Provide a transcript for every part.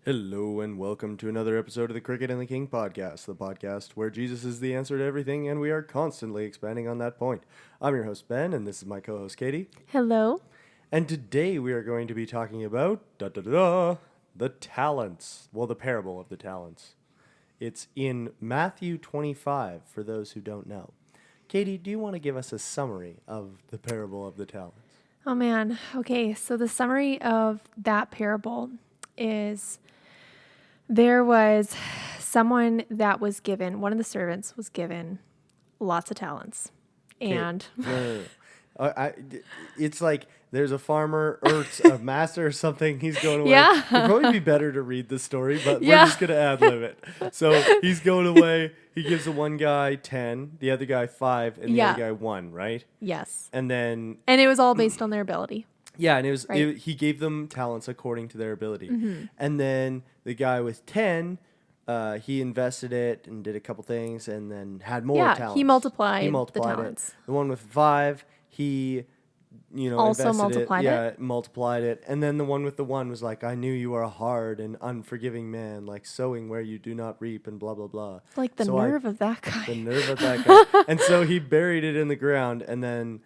Hello and welcome to another episode of the Cricket and the King podcast, the podcast where Jesus is the answer to everything and we are constantly expanding on that point. I'm your host Ben and this is my co-host Katie. Hello. And today we are going to be talking about the talents. Well, the parable of the talents. It's in Matthew 25 for those who don't know. Katie, do you want to give us a summary of the parable of the talents? Oh man. Okay, so the summary of that parable is there was someone that was given, one of the servants was given lots of talents. And No. It's like there's a farmer or a master or something. He's going away. Yeah. It'd probably be better to read the story, but Yeah. we're just going to ad-lib it. So he's going away. He gives the one guy 10, the other guy 5, and the Yeah. other guy 1, right? yes. And then, And it was all based on their ability. yeah, and Right. he gave them talents according to their ability. Mm-hmm. And then the guy with 10, he invested it and did a couple things and then had more Yeah, talents. he multiplied the it. talents. The one with 5, he, Also invested multiplied it. it? Yeah, multiplied it. And then the one with the 1 was like, I knew you are a hard and unforgiving man, like sowing where you do not reap and blah, blah, blah. Like the So nerve of that guy. The nerve of that guy. And so he buried it in the ground and then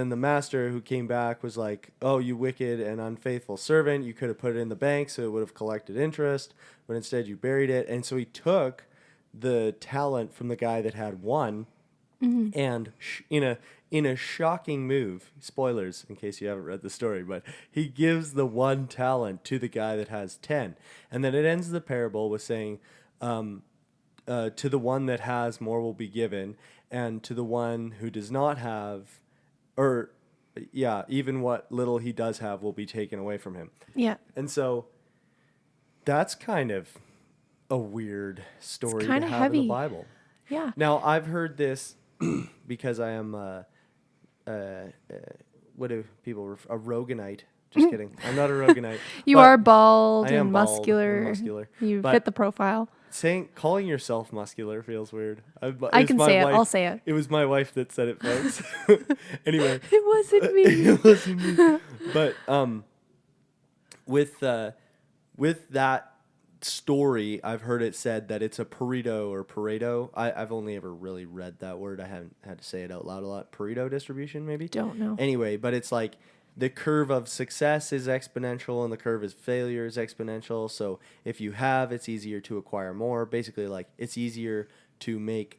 the master who came back was like, oh, you wicked and unfaithful servant. You could have put it in the bank so it would have collected interest, but instead you buried it. And so he took the talent from the guy that had 1 and in a shocking move, spoilers in case you haven't read the story, but he gives the 1 talent to the guy that has 10. And then it ends the parable with saying, to the one that has more will be given, and to the one who does not have, even what little he does have will be taken away from him. Yeah. And so that's kind of a weird story to kinda have in heavy. the Bible. Yeah. Now, I've heard this because I am, what do people, a Roganite. Just kidding. I'm not a Roganite. You but are bald I am and bald muscular. and muscular. You But fit the profile. calling yourself muscular feels weird. I It's can my say it. wife- I'll say it. It was my wife that said it, folks. Anyway, It wasn't me. it wasn't me. But with that story, I've heard it said that it's a Pareto. I've only ever really read that word. I haven't had to say it out loud a lot. Pareto distribution, maybe? Don't know. Anyway, but it's like the curve of success is exponential and the curve of failure is exponential. So if you have, it's easier to acquire more. Basically, like it's easier to make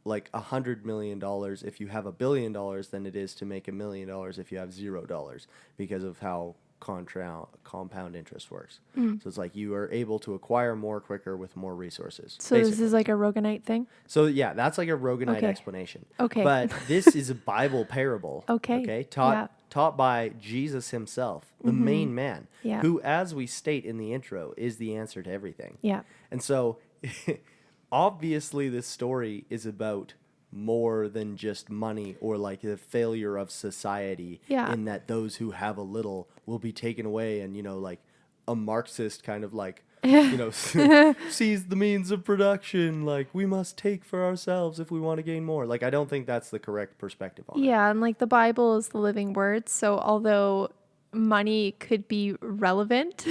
like $100 million if you have $1 billion than it is to make $1 million if you have $0 because of how compound interest works. So it's like you are able to acquire more quicker with more resources. So this is like a Roganite thing? So yeah, that's like a Roganite Okay. explanation. Okay. But this is a Bible parable. Okay. Taught by Jesus himself, the main man, Yeah. who, as we state in the intro, is the answer to everything. Yeah. And so obviously this story is about more than just money or like the failure of society Yeah. in that those who have a little will be taken away and, like a Marxist kind of like, seize the means of production. Like we must take for ourselves if we want to gain more. Like, I don't think that's the correct perspective on it. Yeah, and like the Bible is the living word, so although money could be relevant,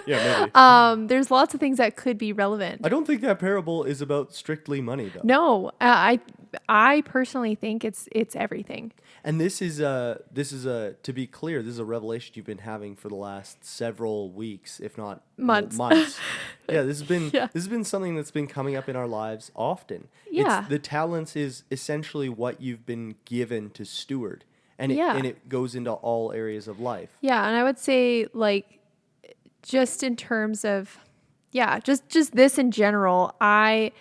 Yeah, maybe. there's lots of things that could be relevant. I don't think that parable is about strictly money though. No, I personally think it's everything. And this is to be clear, this is a revelation you've been having for the last several weeks, if not Months. Yeah, this has been something that's been coming up in our lives often. Yeah. The talents is essentially what you've been given to steward, and Yeah. it goes into all areas of life. Yeah, and I would say like just in terms of just this in general, I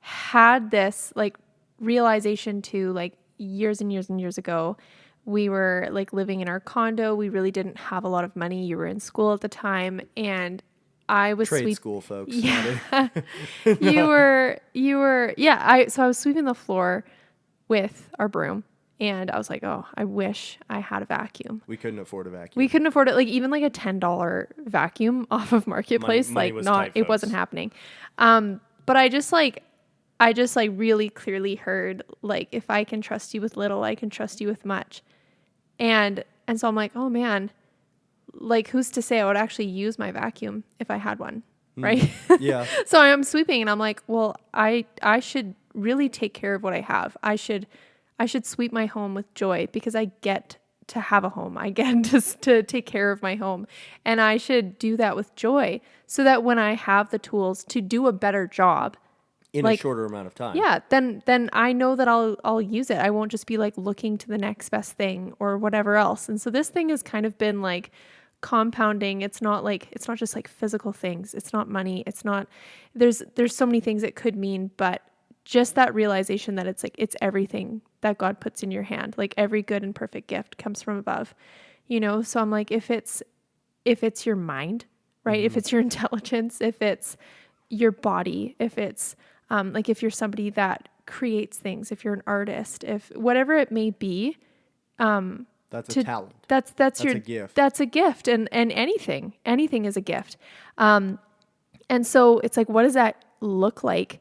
had this like realization too, like years and years and years ago. We were like living in our condo. We really didn't have a lot of money. You were in school at the time, and I was Trade school, folks. Yeah. you were so I was sweeping the floor with our broom, and I was like, oh, I wish I had a vacuum. We couldn't afford a vacuum. We couldn't afford it, like even like a $10 vacuum off of Marketplace. Money like was not tight, it folks. wasn't happening. But I just like really clearly heard, like, if I can trust you with little, I can trust you with much. And so I'm like, oh man, like who's to say I would actually use my vacuum if I had one, right? Yeah. So I'm sweeping and I'm like, well, I should really take care of what I have. I should sweep my home with joy because I get to have a home. I get to take care of my home, and I should do that with joy so that when I have the tools to do a better job In a shorter amount of time. yeah, then I know that I'll use it. I won't just be like looking to the next best thing or whatever else. And so this thing has kind of been like compounding. It's not just like physical things. It's not money. It's not there's so many things it could mean, but just that realization that it's like it's everything that God puts in your hand. Like every good and perfect gift comes from above. So I'm like if it's your mind, right? If it's your intelligence, if it's your body, if it's like if you're somebody that creates things, if you're an artist, if whatever it may be, that's a talent. That's a gift. That's a gift, and anything is a gift. And so it's like, what does that look like?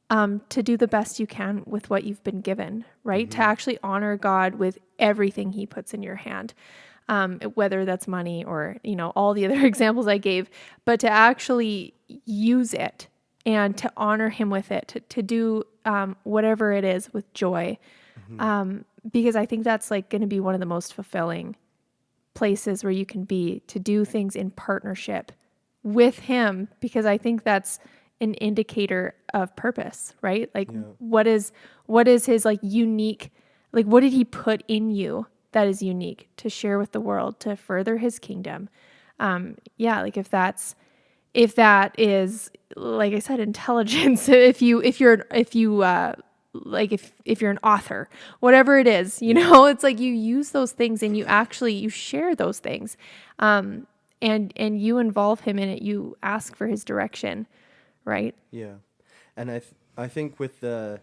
To do the best you can with what you've been given, right? To actually honor God with everything He puts in your hand. Whether that's money or, all the other examples I gave, but to actually use it and to honor Him with it, to do whatever it is with joy. Because I think that's like going to be one of the most fulfilling places where you can be, to do things in partnership with Him, because I think that's an indicator of purpose, right? Like what is His like unique, like what did He put in you that is unique to share with the world, to further His kingdom? Like if that is, like I said, intelligence, if you're an author, whatever it is, it's like you use those things and you share those things, and you involve Him in it. You ask for His direction, right? Yeah. And I think with the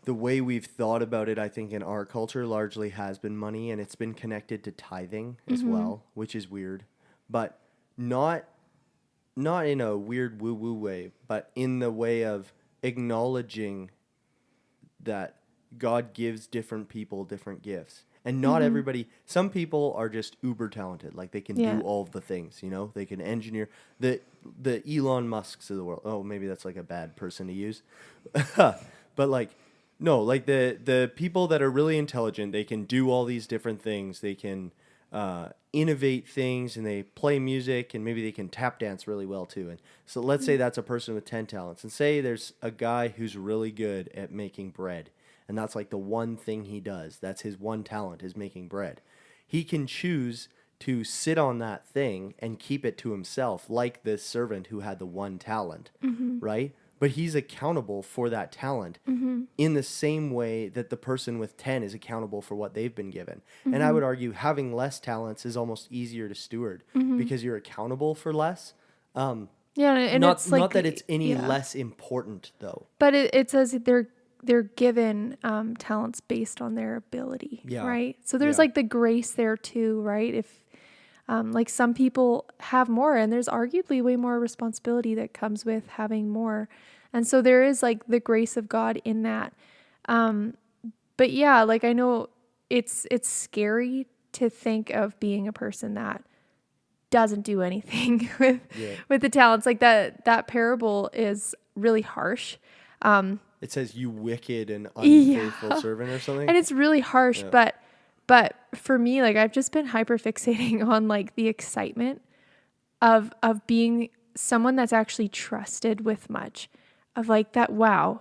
way we've thought about it, I think in our culture largely has been money, and it's been connected to tithing as well, which is weird, but not in a weird woo-woo way, but in the way of acknowledging that God gives different people different gifts. And not everybody, some people are just uber talented. Like they can do all of the things, they can engineer the Elon Musks of the world. Oh, maybe that's like a bad person to use. But like, no, like the people that are really intelligent, they can do all these different things. They can innovate things, and they play music, and maybe they can tap dance really well too. And so let's say that's a person with 10 talents, and say there's a guy who's really good at making bread. And that's like the one thing he does. That's his one talent, is making bread. He can choose to sit on that thing and keep it to himself, like this servant who had the one talent, right? But he's accountable for that talent in the same way that the person with 10 is accountable for what they've been given. And I would argue having less talents is almost easier to steward because you're accountable for less. And not, it's like, not that it's any less important, though. But it says they're given talents based on their ability, right? So there's like the grace there too, right? If like some people have more, and there's arguably way more responsibility that comes with having more. And so there is like the grace of God in that. But yeah, like I know it's scary to think of being a person that doesn't do anything with the talents. Like that parable is really harsh. It says, "You wicked and unfaithful servant," or something. And it's really harsh, but for me, like I've just been hyper fixating on like the excitement of being someone that's actually trusted with much, of like that, wow,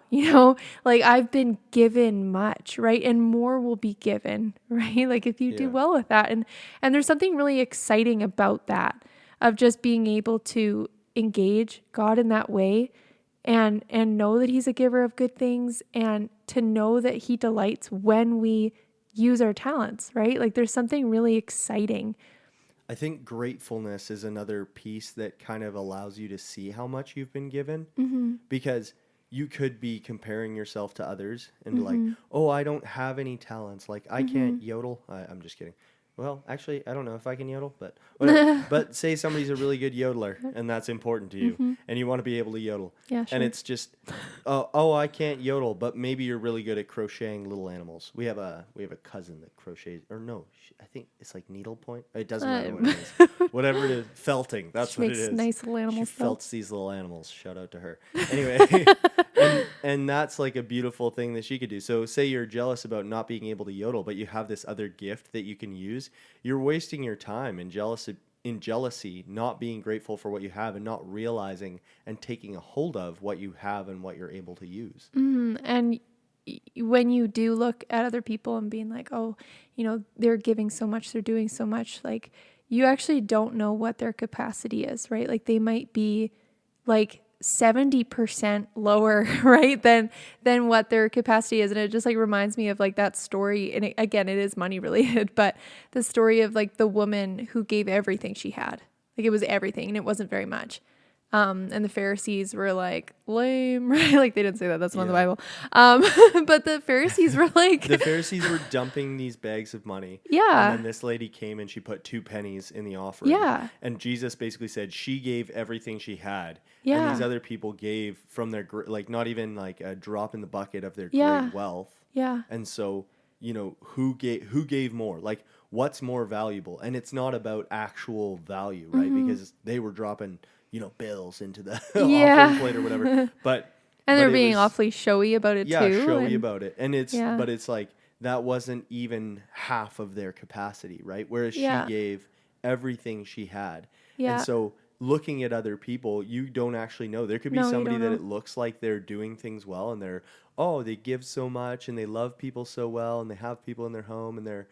like I've been given much, right? And more will be given, right? Like if you do well with that. And there's something really exciting about that, of just being able to engage God in that way and know that He's a giver of good things, and to know that He delights when we use our talents, right? Like there's something really exciting. I think gratefulness is another piece that kind of allows you to see how much you've been given, because you could be comparing yourself to others and be like, oh, I don't have any talents. Like I can't yodel. I'm just kidding. Well, actually, I don't know if I can yodel, but whatever. But say somebody's a really good yodeler, and that's important to you, and you want to be able to yodel. Yeah, And sure. it's just, oh, I can't yodel, but maybe you're really good at crocheting little animals. We have a cousin that crochets, or no, I think it's like needlepoint. It doesn't matter what it is. Whatever it is, felting. That's She what it makes is. nice little She animals though. felts these little animals. Shout out to her. Anyway, and that's like a beautiful thing that she could do. So say you're jealous about not being able to yodel, but you have this other gift that you can use. You're wasting your time in jealousy, not being grateful for what you have and not realizing and taking a hold of what you have and what you're able to use. And when you do look at other people and being like, oh, they're giving so much, they're doing so much, like you actually don't know what their capacity is, right? Like they might be like 70% lower, right, than what their capacity is. And it just like reminds me of like that story. And again, it is money related, but the story of like the woman who gave everything she had. Like it was everything and it wasn't very much. And the Pharisees were like, lame, right? Like they didn't say that. That's not in the Bible. But the Pharisees were like... The Pharisees were dumping these bags of money. Yeah. And then this lady came and she put 2 pennies in the offering. Yeah. And Jesus basically said she gave everything she had. Yeah. And these other people gave from their, like not even like a drop in the bucket of their Yeah. great wealth. Yeah. And so, who gave more? Like what's more valuable? And it's not about actual value, right? Because they were dropping... bills into the offering plate or whatever. But they're being awfully showy about it too. Yeah, showy about it. And but it's like that wasn't even half of their capacity, right? Whereas she gave everything she had. Yeah. And so looking at other people, you don't actually know. There could be somebody that it looks like they're doing things well and they give so much and they love people so well and they have people in their home and they're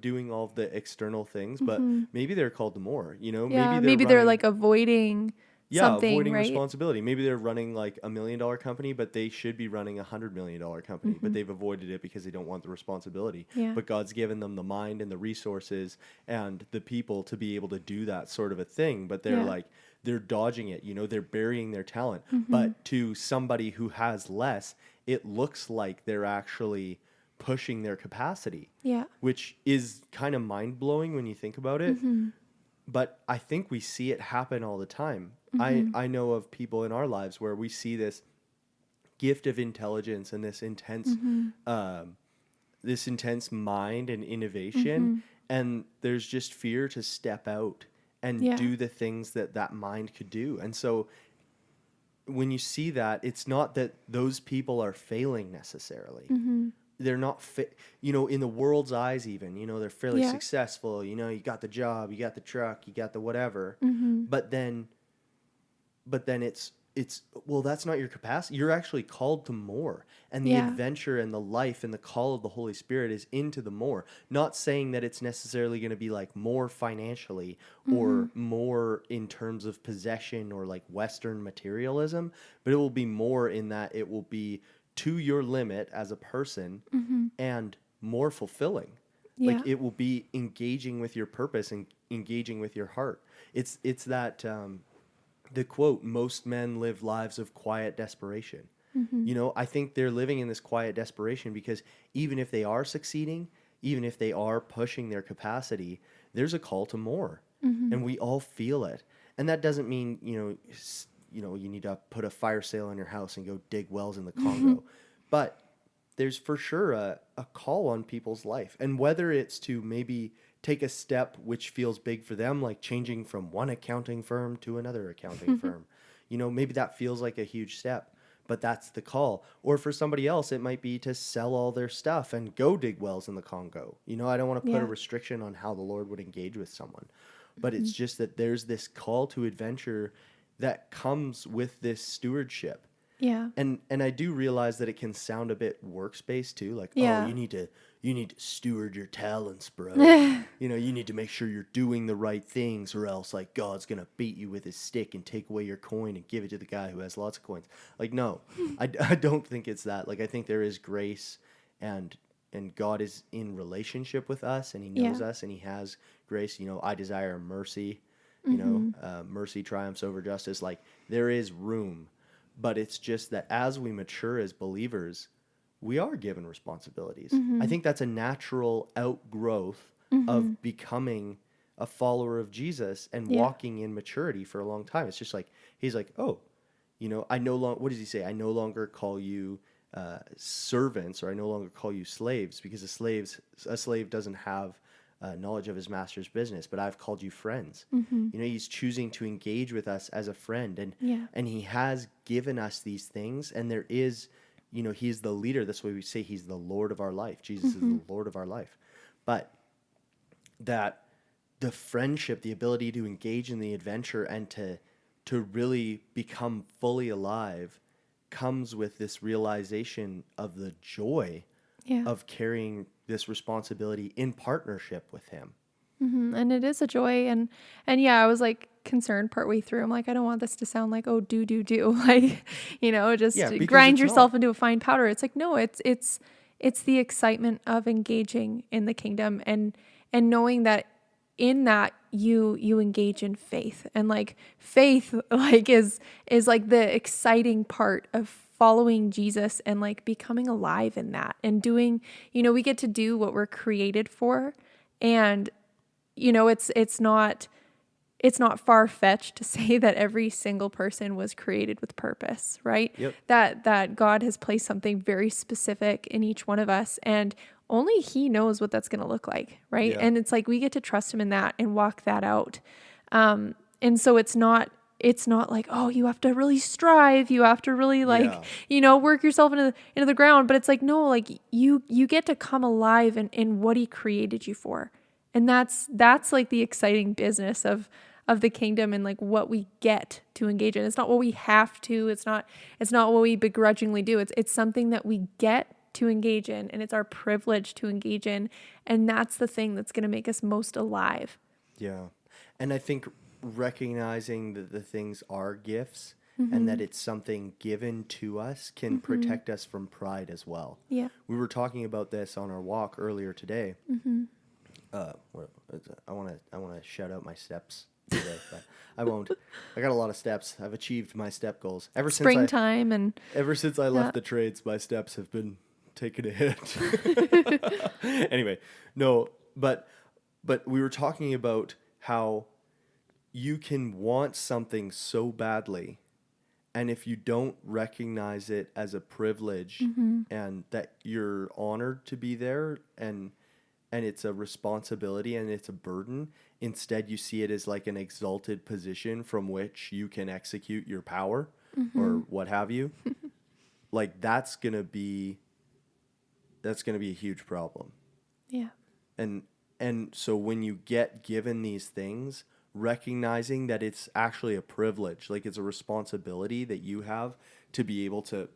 doing all of the external things, but maybe they're called to more, maybe they're like avoiding something, avoiding right? responsibility. Maybe they're running like $1 million company, but they should be running $100 million company, but they've avoided it because they don't want the responsibility. Yeah. But God's given them the mind and the resources and the people to be able to do that sort of a thing, but they're dodging it, they're burying their talent. But to somebody who has less, it looks like they're actually pushing their capacity, which is kind of mind-blowing when you think about it. But I think we see it happen all the time. I know of people in our lives where we see this gift of intelligence and this intense mind and innovation, and there's just fear to step out and do the things that mind could do. And so when you see that, it's not that those people are failing necessarily. They're not in the world's eyes even, they're fairly successful, you got the job, you got the truck, you got the whatever. But then it's well, that's not your capacity. You're actually called to more. And the adventure and the life and the call of the Holy Spirit is into the more. Not saying that it's necessarily going to be like more financially or more in terms of possession or like Western materialism, but it will be more in that it will be to your limit as a person and more fulfilling. Like it will be engaging with your purpose and engaging with your heart. It's that the quote, most men live lives of quiet desperation. I think they're living in this quiet desperation because even if they are succeeding, even if they are pushing their capacity, there's a call to more. And we all feel it. And that doesn't mean, you need to put a fire sale on your house and go dig wells in the Congo. But there's for sure a call on people's life. And whether it's to maybe take a step which feels big for them, like changing from one accounting firm to another accounting firm, maybe that feels like a huge step, but that's the call. Or for somebody else, it might be to sell all their stuff and go dig wells in the Congo. I don't want to put a restriction on how the Lord would engage with someone, but it's just that there's this call to adventure that comes with this stewardship. Yeah. And I do realize that it can sound a bit works-based too. Like, oh, you need to steward your talents, bro. You need to make sure you're doing the right things or else like God's going to beat you with his stick and take away your coin and give it to the guy who has lots of coins. Like, no, I don't think it's that. Like, I think there is grace and God is in relationship with us and he knows us and he has grace. I desire mercy. Mercy triumphs over justice. Like there is room, but it's just that as we mature as believers, we are given responsibilities. I think that's a natural outgrowth of becoming a follower of Jesus and walking in maturity for a long time. It's just like, he's like, oh, I no longer, what does he say? I no longer call you servants, or I no longer call you slaves, because a slave doesn't have knowledge of his master's business, but I've called you friends. He's choosing to engage with us as a friend, and he has given us these things, and there is, he's the leader. That's why we say he's the Lord of our life. Jesus is the Lord of our life. But that the friendship, the ability to engage in the adventure and to really become fully alive comes with this realization of the joy of carrying this responsibility in partnership with him. And it is a joy. And I was like concerned partway through. I'm like, I don't want this to sound like, oh, do. Like, just grind yourself into a fine powder. It's like, no, it's the excitement of engaging in the kingdom and knowing that in that you engage in faith, and like faith like is like the exciting part of following Jesus and like becoming alive in that and doing, we get to do what we're created for. And, it's not far-fetched to say that every single person was created with purpose, right? Yep. That God has placed something very specific in each one of us, and only he knows what that's going to look like, right? Yeah. And it's like we get to trust him in that and walk that out. And so it's not like, oh, you have to really strive, you have to really work yourself into the ground, but it's like, no, like you get to come alive in what he created you for. And that's like the exciting business of the kingdom and like what we get to engage in. It's not what we have to, it's not what we begrudgingly do. It's something that we get to engage in, and it's our privilege to engage in. And that's the thing that's going to make us most alive. Yeah. And I think recognizing that the things are gifts and that it's something given to us can protect us from pride as well. Yeah. We were talking about this on our walk earlier today. I want to shout out my steps today, but I won't. I got a lot of steps. I've achieved my step goals ever since I left the trades. My steps have been taking a hit. Anyway, no, but we were talking about how you can want something so badly, and if you don't recognize it as a privilege and that you're honored to be there, and it's a responsibility and it's a burden, instead you see it as like an exalted position from which you can execute your power or what have you. Like that's going to be a huge problem. Yeah. And so when you get given these things, recognizing that it's actually a privilege, like it's a responsibility that you have to be able to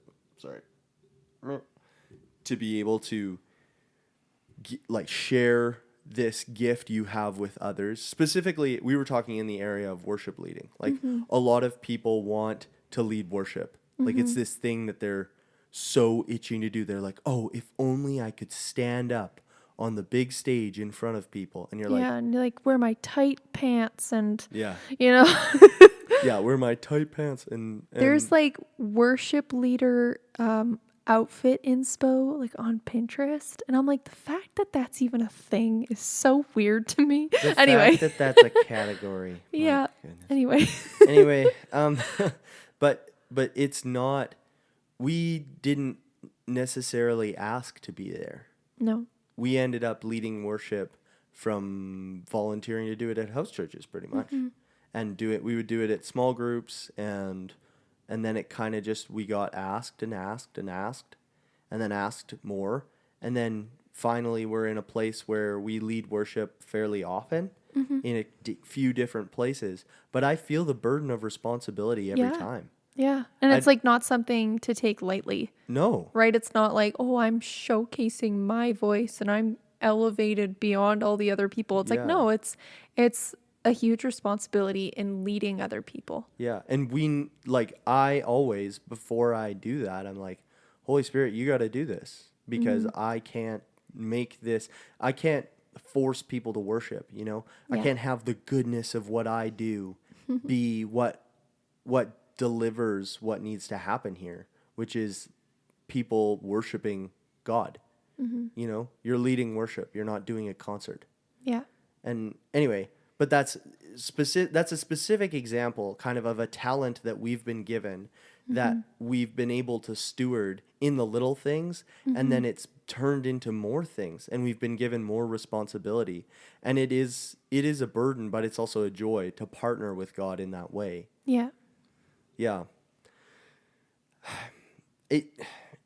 like share this gift you have with others. Specifically, we were talking in the area of worship leading. Like a lot of people want to lead worship. Like it's this thing that they're so itching to do. They're like, oh, if only I could stand up on the big stage in front of people. And you're like, and like wear my tight pants and, yeah, yeah, wear my tight pants. And there's like worship leader, outfit inspo like on Pinterest, and I'm like, the fact that that's even a thing is so weird to me. Fact that that's a category. Yeah. Anyway, but it's not. We didn't necessarily ask to be there. No. We ended up leading worship from volunteering to do it at house churches, pretty much, and we would do it at small groups and then it kind of just, we got asked and asked and asked and then asked more. And then finally we're in a place where we lead worship fairly often in a few different places. But I feel the burden of responsibility every time. Yeah. And it's like not something to take lightly. No. Right? It's not like, oh, I'm showcasing my voice and I'm elevated beyond all the other people. It's like, no, it's a huge responsibility in leading other people. Yeah. And I always, before I do that, I'm like, Holy Spirit, you got to do this because I can't make this. I can't force people to worship, I can't have the goodness of what I do be what delivers what needs to happen here, which is people worshiping God. You're leading worship. You're not doing a concert. Yeah. And anyway, but that's a specific example kind of a talent that we've been given, that we've been able to steward in the little things, and then it's turned into more things, and we've been given more responsibility. And it is a burden, but it's also a joy to partner with God in that way. Yeah. Yeah.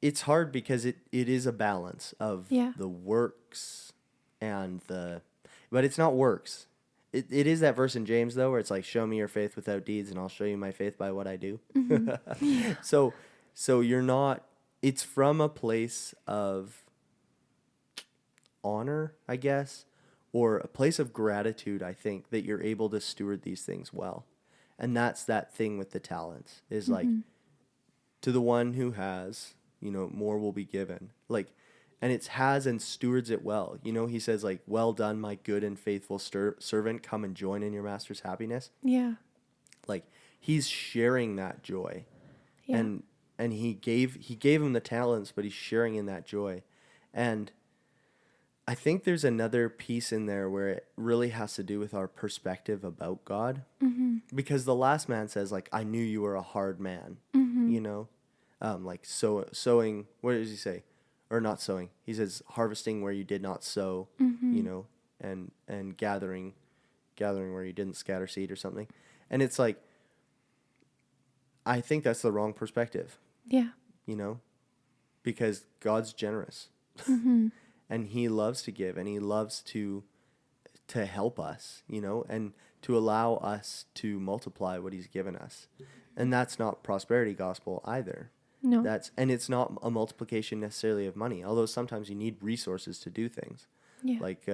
It's hard because it is a balance of the works and but it's not works. It is that verse in James, though, where it's like, show me your faith without deeds, and I'll show you my faith by what I do. Yeah. So you're not, it's from a place of honor, I guess, or a place of gratitude, I think, that you're able to steward these things well. And that's that thing with the talents, is like, to the one who has, more will be given. Like, and it's has and stewards it well. He says, like, well done, my good and faithful servant, come and join in your master's happiness. Yeah. Like, he's sharing that joy. Yeah. And he gave him the talents, but he's sharing in that joy. And I think there's another piece in there where it really has to do with our perspective about God. Because the last man says, like, I knew you were a hard man, like sowing, what does he say? Or not sowing. He says harvesting where you did not sow, and gathering where you didn't scatter seed or something. And it's like, I think that's the wrong perspective. Yeah. Because God's generous. And he loves to give, and he loves to help us, and to allow us to multiply what he's given us. And that's not prosperity gospel either. No. And it's not a multiplication necessarily of money, although sometimes you need resources to do things. Yeah. Like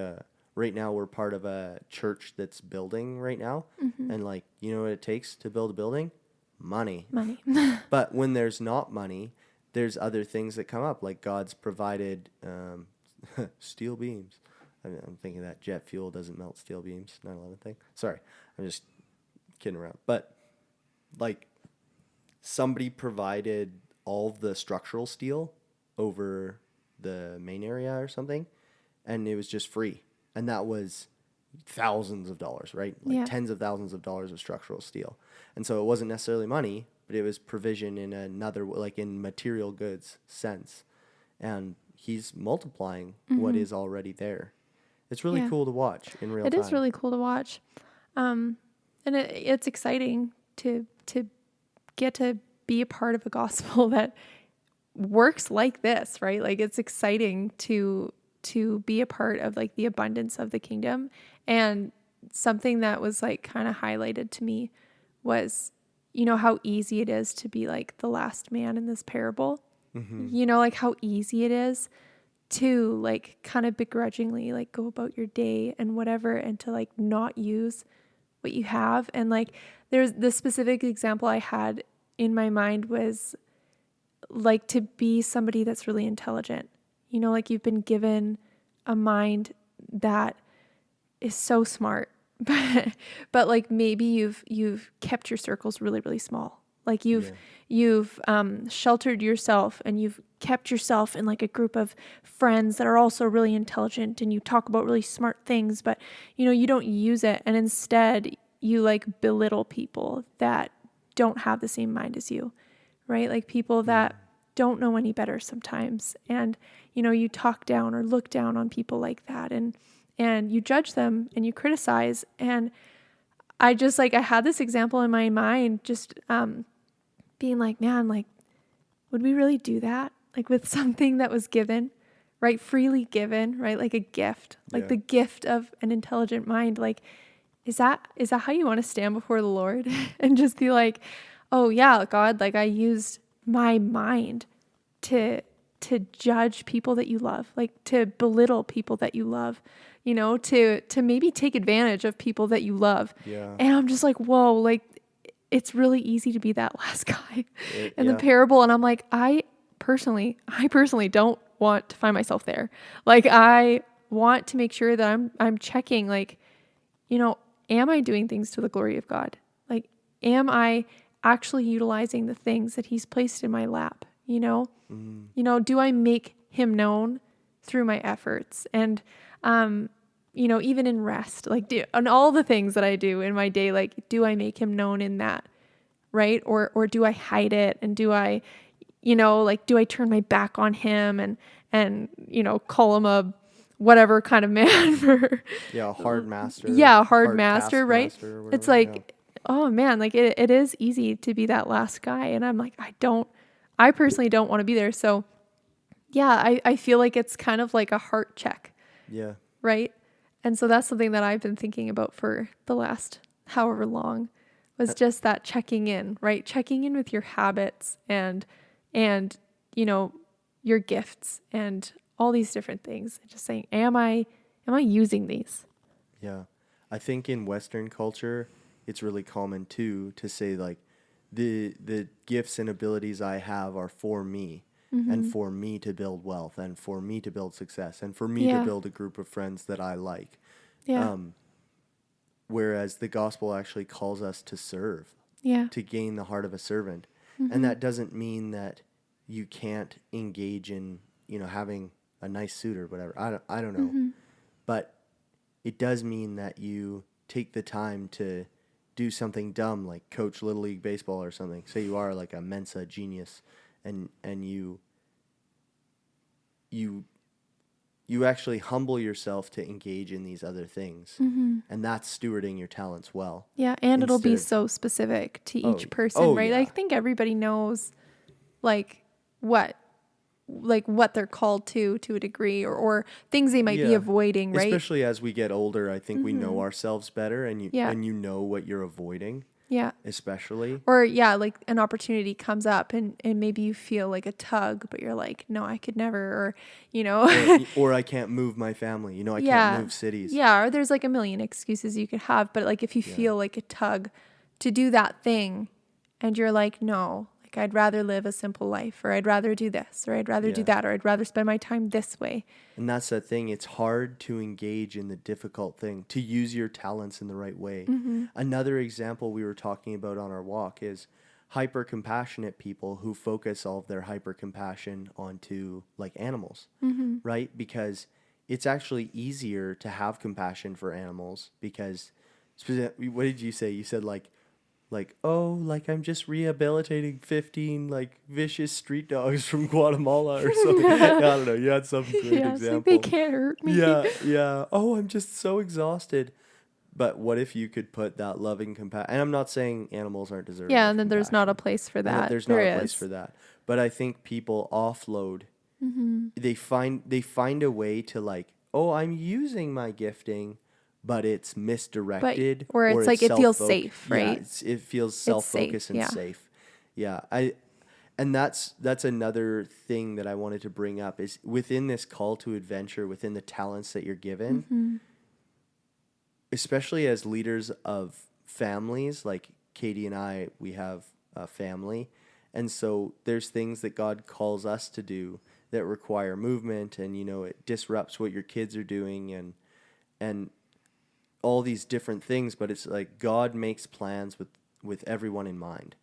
right now we're part of a church that's building right now. And like, you know what it takes to build a building? Money. But when there's not money, there's other things that come up, like God's provided steel beams. I'm thinking that jet fuel doesn't melt steel beams, 9/11 thing. Sorry, I'm just kidding around. But like, somebody provided all the structural steel over the main area or something, and it was just free. And that was thousands of dollars, right? Like tens of thousands of dollars of structural steel. And so it wasn't necessarily money, but it was provision in another, like in material goods sense. And he's multiplying what is already there. It's really cool to watch in real time. It is really cool to watch. And it's exciting to get to be a part of a gospel that works like this, right? Like, it's exciting to be a part of like the abundance of the kingdom. And something that was like kind of highlighted to me was, how easy it is to be like the last man in this parable. Like how easy it is to like kind of begrudgingly like go about your day and whatever, and to like not use what you have. And like, there's the specific example I had in my mind was like to be somebody that's really intelligent, like you've been given a mind that is so smart, but like maybe you've kept your circles really, really small. Like you've sheltered yourself, and you've kept yourself in like a group of friends that are also really intelligent, and you talk about really smart things, but you don't use it. And instead you like belittle people that don't have the same mind as you, right? Like people that don't know any better sometimes. And, you talk down or look down on people like that, and you judge them and you criticize. And I just like, I had this example in my mind, just, being like, man, like, would we really do that? Like with something that was given, right? Freely given, right? Like a gift, like the gift of an intelligent mind. Like, is that how you want to stand before the Lord and just be like, oh yeah, God, like I used my mind to judge people that you love, like to belittle people that you love, to maybe take advantage of people that you love. Yeah. And I'm just like, whoa, like it's really easy to be that last guy in the parable. And I'm like, I personally don't want to find myself there. Like, I want to make sure that I'm checking, like, am I doing things to the glory of God? Like, am I actually utilizing the things that he's placed in my lap? Do I make him known through my efforts? And, even in rest, like on all the things that I do in my day, like, do I make him known in that? Right. Or do I hide it? And do I, like, do I turn my back on him and, call him a whatever kind of man for, Yeah. A hard master. yeah, hard master, right? taskmaster or whatever. It's like, oh man, like it is easy to be that last guy. And I'm like, I personally don't want to be there. So yeah, I feel like it's kind of like a heart check. Yeah. Right. And so that's something that I've been thinking about for the last however long, was just that checking in, right? Checking in with your habits and your gifts and all these different things. Just saying, am I using these? Yeah. I think in Western culture, it's really common too to say like the gifts and abilities I have are for me and for me to build wealth and for me to build success and for me to build a group of friends that I like. Yeah. Whereas the gospel actually calls us to serve, to gain the heart of a servant. And that doesn't mean that you can't engage in, having a nice suit or whatever. I don't know. But it does mean that you take the time to do something dumb, like coach Little League Baseball or something. Say you are like a Mensa genius and you actually humble yourself to engage in these other things. And that's stewarding your talents well. Yeah, and it'll be so specific to each person, right? Yeah. I think everybody knows like what they're called to a degree, or things they might be avoiding, right? Especially as we get older, I think we know ourselves better and you know what you're avoiding. Yeah. Especially. Or like an opportunity comes up and maybe you feel like a tug, but you're like, no, I could never, or, or I can't move my family. I can't move cities. Yeah. Or there's like a million excuses you could have. But like if you feel like a tug to do that thing and you're like, no, like I'd rather live a simple life, or I'd rather do this, or I'd rather do that, or I'd rather spend my time this way. And that's the thing. It's hard to engage in the difficult thing, to use your talents in the right way. Another example we were talking about on our walk is hyper-compassionate people who focus all of their hyper-compassion onto like animals, right? Because it's actually easier to have compassion for animals because, what did you say? You said like, I'm just rehabilitating 15 like vicious street dogs from Guatemala or something. I don't know. You had some great example. Like they can't hurt me. Yeah. Oh, I'm just so exhausted. But what if you could put that loving compassion? And I'm not saying animals aren't deserving. Yeah, and then there's not a place for that. There's not a place for that. But I think people offload. They find a way to like, oh, I'm using my gifting, but it's misdirected, or it's like it feels safe, right? Yeah, it feels self-focused and safe. Yeah, and that's another thing that I wanted to bring up is within this call to adventure, within the talents that you're given, especially as leaders of families, like Katie and I, we have a family, and so there's things that God calls us to do that require movement, and it disrupts what your kids are doing, and all these different things, but it's like God makes plans with everyone in mind,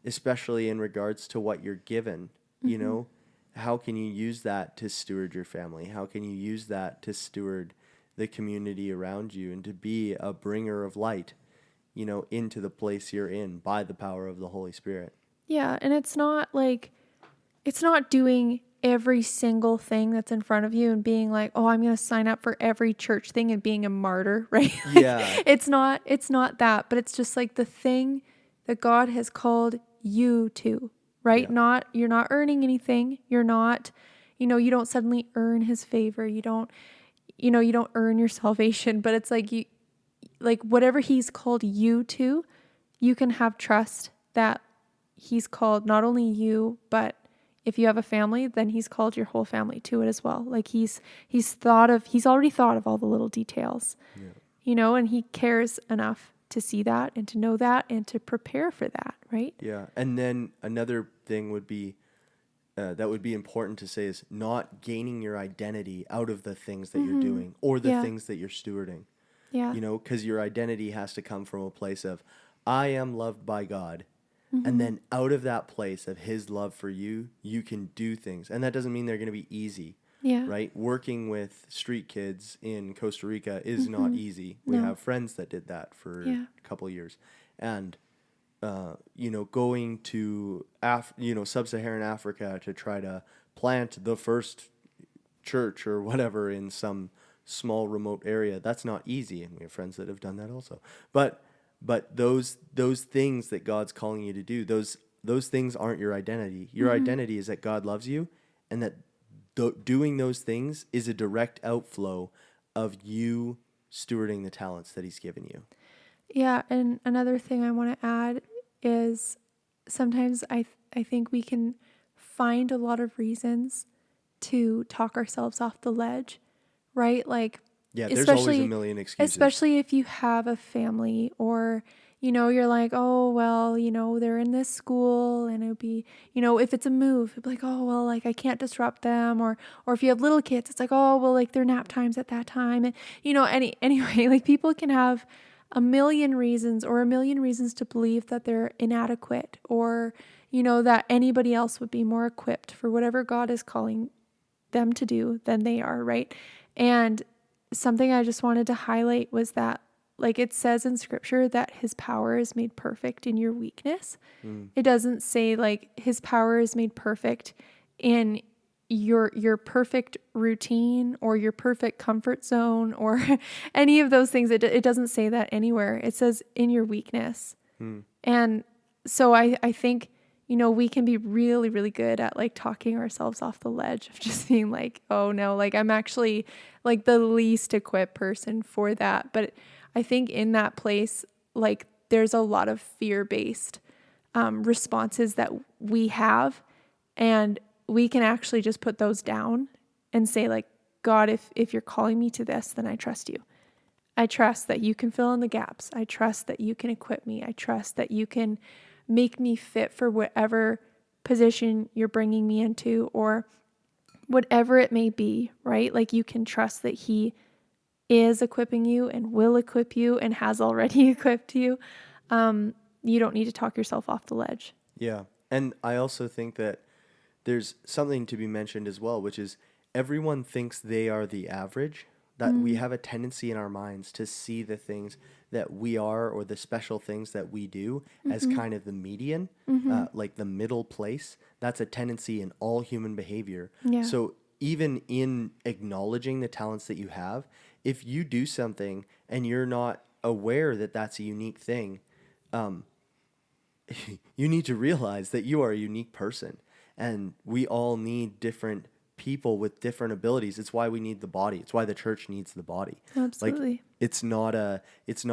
especially in regards to what you're given. How can you use that to steward your family? How can you use that to steward the community around you and to be a bringer of light, into the place you're in by the power of the Holy Spirit? Yeah, and it's not doing every single thing that's in front of you and being like, oh, I'm going to sign up for every church thing and being a martyr, right? It's not that, but it's just like the thing that God has called you to, right? You're not earning anything. You're not, you don't suddenly earn his favor. You don't earn your salvation, but it's like whatever he's called you to, you can have trust that he's called not only you, but if you have a family, then he's called your whole family to it as well. Like he's already thought of all the little details, and he cares enough to see that and to know that and to prepare for that. Right. Yeah. And then another thing would be, that would be important to say is not gaining your identity out of the things that you're doing or the things that you're stewarding. Yeah. Because your identity has to come from a place of, I am loved by God. And then out of that place of his love for you, you can do things. And that doesn't mean they're going to be easy. Yeah. right? Working with street kids in Costa Rica is not easy. We No. have friends that did that for Yeah. a couple of years. And, going to, sub-Saharan Africa to try to plant the first church or whatever in some small remote area, that's not easy. And we have friends that have done that also. But those things that God's calling you to do, those things aren't your identity. Your identity is that God loves you, and that doing those things is a direct outflow of you stewarding the talents that he's given you. Yeah, and another thing I want to add is sometimes I think we can find a lot of reasons to talk ourselves off the ledge, right? Like, Yeah, there's always a million excuses. Especially if you have a family, or, you're like, oh, well, they're in this school, and it would be, if it's a move, it'd be like, oh, well, like I can't disrupt them. Or if you have little kids, it's like, oh, well, like their nap time's at that time. And, anyway, like people can have a million reasons to believe that they're inadequate, or, that anybody else would be more equipped for whatever God is calling them to do than they are, right? And something I just wanted to highlight was that, like, it says in scripture that his power is made perfect in your weakness. It doesn't say like his power is made perfect in your perfect routine or your perfect comfort zone or any of those things. It doesn't say that anywhere. It says in your weakness. And so I think, we can be really, really good at like talking ourselves off the ledge of just being like, oh no, like I'm actually like the least equipped person for that. But I think in that place, like there's a lot of fear-based responses that we have, and we can actually just put those down and say like, God, if you're calling me to this, then I trust you. I trust that you can fill in the gaps. I trust that you can equip me. I trust that you can make me fit for whatever position you're bringing me into, or whatever it may be, right? Like you can trust that he is equipping you and will equip you and has already equipped you. You don't need to talk yourself off the ledge. Yeah. And I also think that there's something to be mentioned as well, which is everyone thinks they are the average, that we have a tendency in our minds to see the things that we are, or the special things that we do, as kind of the median, like the middle place. That's a tendency in all human behavior. Yeah. So even in acknowledging the talents that you have, if you do something and you're not aware that that's a unique thing, you need to realize that you are a unique person, and we all need different people with different abilities. It's why we need the body. It's why the church needs the body. Absolutely. Like it's not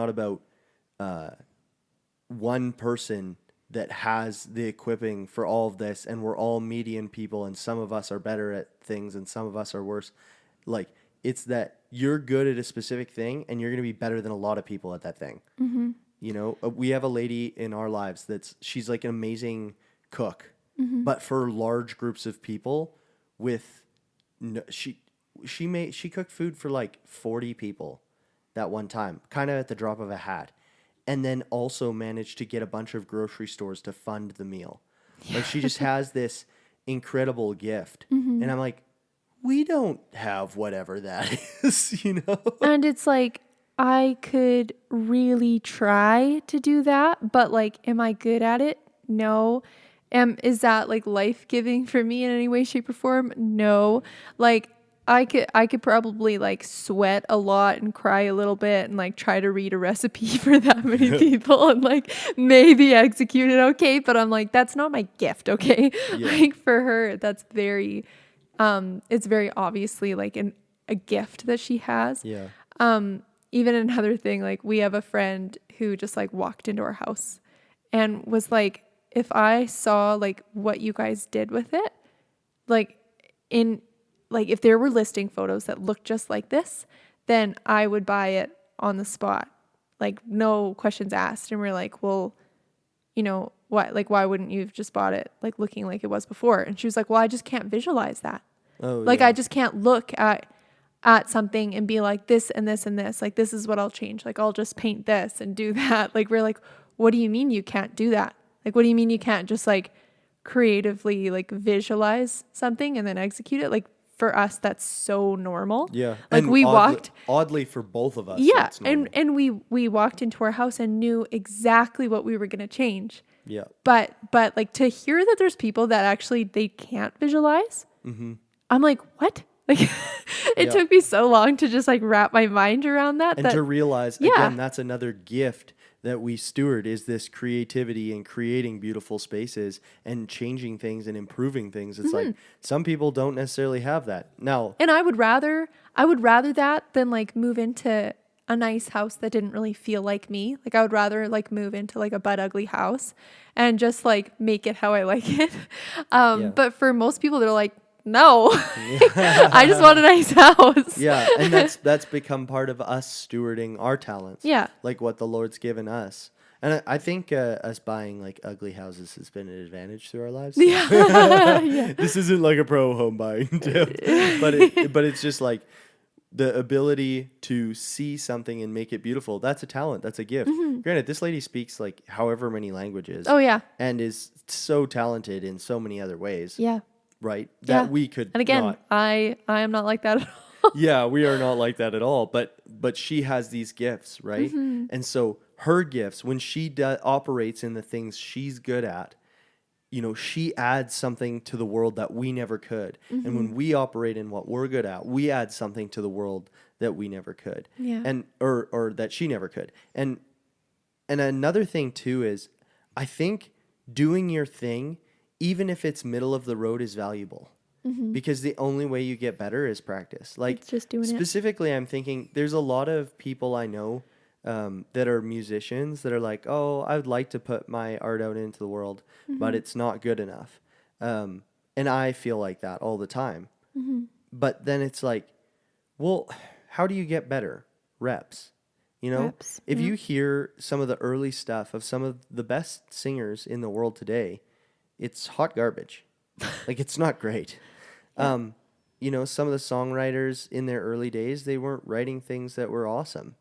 about one person that has the equipping for all of this, and we're all median people, and some of us are better at things and some of us are worse. Like it's that you're good at a specific thing and you're going to be better than a lot of people at that thing. We have a lady in our lives she's like an amazing cook, but for large groups of people, she cooked food for like 40 people that one time, kind of at the drop of a hat, and then also managed to get a bunch of grocery stores to fund the meal. Like she just has this incredible gift, and I'm like, we don't have whatever that is, And it's like, I could really try to do that, but like, am I good at it? No. Is that like life-giving for me in any way, shape, or form? No. Like I could probably like sweat a lot and cry a little bit and like try to read a recipe for that many people and like maybe execute it okay, but I'm like, that's not my gift, okay? Yeah. Like for her, that's very it's very obviously like a gift that she has. Yeah. Even another thing, like we have a friend who just like walked into our house and was like, if I saw like what you guys did with it, like if there were listing photos that looked just like this, then I would buy it on the spot, like no questions asked. And we're like, well, what, like, why wouldn't you have just bought it like looking like it was before? And she was like, well, I just can't visualize that. Oh, like, yeah. I just can't look at something and be like this and this and this, like, this is what I'll change. Like, I'll just paint this and do that. Like, we're like, what do you mean you can't do that? Like, what do you mean you can't just like creatively like visualize something and then execute it? Like, for us, that's so normal. Yeah. Like And we oddly, walked. oddly for both of us. Yeah. It's normal. And we walked into our house and knew exactly what we were going to change. Yeah. But like to hear that there's people that actually they can't visualize, I'm like, what? Like it took me so long to just like wrap my mind around that. And to realize, Yeah. again, that's another gift that we steward, is this creativity and creating beautiful spaces and changing things and improving things. It's like some people don't necessarily have that. Now, And I would rather that than like move into a nice house that didn't really feel like me. Like I would rather like move into like a butt ugly house and just like make it how I like it. But for most people, they're like, no, I just want a nice house. yeah, and that's become part of us stewarding our talents. Yeah. Like what the Lord's given us. And I think us buying like ugly houses has been an advantage through our lives. Yeah. This isn't like a pro home buying tip, but it's just like the ability to see something and make it beautiful. That's a talent. That's a gift. Granted, this lady speaks like however many languages. Oh yeah. And is so talented in so many other ways. Yeah. Right? Yeah. That we could And again, not. I am not like that at all. Yeah, we are not like that at all. But she has these gifts, right? And so her gifts, when she operates in the things she's good at, she adds something to the world that we never could. And when we operate in what we're good at, we add something to the world that we never could. Yeah. And or that she never could. And another thing too is, I think doing your thing, even if it's middle of the road, is valuable. Because the only way you get better is practice. Like It's just doing it. specifically, I'm thinking there's a lot of people I know that are musicians that are like, oh, I would like to put my art out into the world, but it's not good enough. And I feel like that all the time. But then it's like, well, how do you get better? Reps. Reps, If yeah. you hear some of the early stuff of some of the best singers in the world today, it's hot garbage. Like, it's not great. Some of the songwriters in their early days, they weren't writing things that were awesome.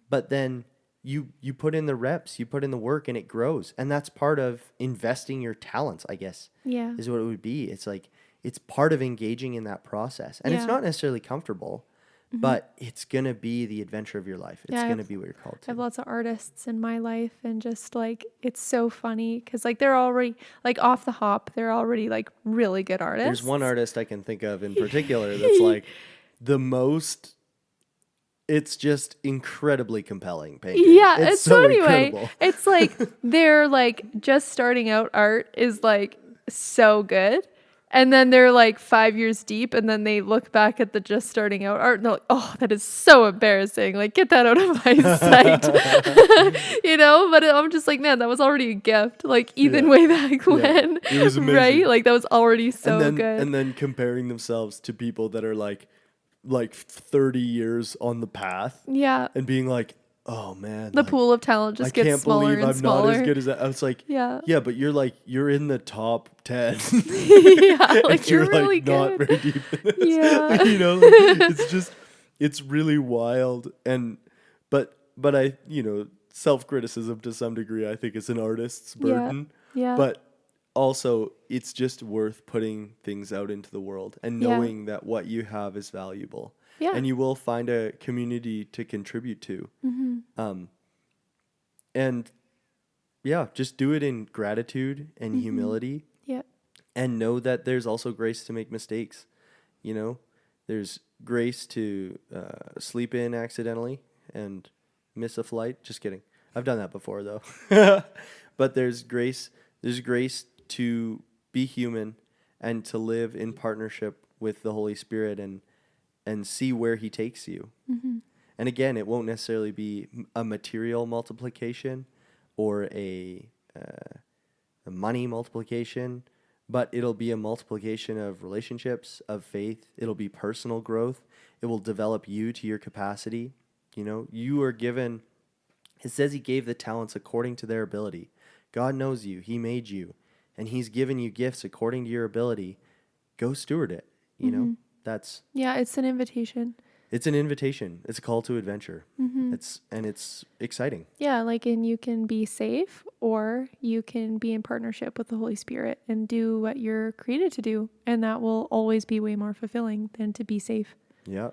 But then you put in the reps, you put in the work, and it grows. And that's part of investing your talents, I guess, Yeah. is what it would be. It's like, it's part of engaging in that process. And it's Yeah. not necessarily comfortable, but it's going to be the adventure of your life. It's Yeah, going to be what you're called I have to. lots of artists in my life, and just like it's so funny because like they're already like off the hop, they're already like really good artists. There's one artist I can think of in particular that's like the most, it's just incredibly compelling painting. Yeah, it's and so anyway, incredible. it's like they're like just starting out art is like so good. And then they're like 5 years deep, and then they look back at the just starting out art and they're like, oh, that is so embarrassing. Like, get that out of my sight. But I'm just like, man, that was already a gift. Like, even way back when. It was amazing. Right? Like, that was already so and then, good. And then comparing themselves to people that are like 30 years on the path Yeah. and being like, oh man, The like, pool of talent I just gets can't smaller believe and I'm smaller. not as good as that. I was like, Yeah. yeah, but you're in the top 10. Yeah, like And you're really not good. very deep in this. Yeah. It's really wild. And but I, self-criticism to some degree, I think, is an artist's burden. Yeah. But also, it's just worth putting things out into the world and Yeah. knowing that what you have is valuable. Yeah. And you will find a community to contribute to. And yeah, just do it in gratitude and humility, Yeah. and know that there's also grace to make mistakes. There's grace to sleep in accidentally and miss a flight. Just kidding. I've done that before though. But there's grace to be human and to live in partnership with the Holy Spirit and see where he takes you. And again, it won't necessarily be a material multiplication or a money multiplication, but it'll be a multiplication of relationships, of faith. It'll be personal growth. It will develop you to your capacity. You are given, it says he gave the talents according to their ability. God knows you. He made you. And he's given you gifts according to your ability. Go steward it. That's... Yeah, it's an invitation. It's an invitation. It's a call to adventure. Mm-hmm. It's exciting. Yeah, like, and you can be safe or you can be in partnership with the Holy Spirit and do what you're created to do. And that will always be way more fulfilling than to be safe. Yeah.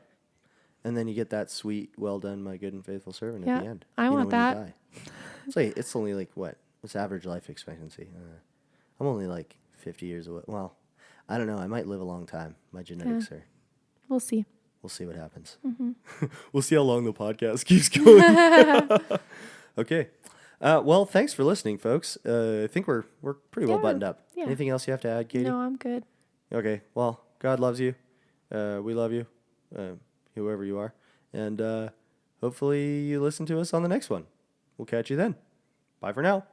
And then you get that sweet, well done, my good and faithful servant Yeah, at the end. I want when that. You die. It's only like what? What's average life expectancy? I'm only like 50 years away. Well, I don't know. I might live a long time. My genetics are. We'll see. We'll see what happens. Mm-hmm. We'll see how long the podcast keeps going. Okay. Well, thanks for listening, folks. I think we're pretty well buttoned up. Yeah. Anything else you have to add, Katie? No, I'm good. Okay. Well, God loves you. We love you, whoever you are. And hopefully you listen to us on the next one. We'll catch you then. Bye for now.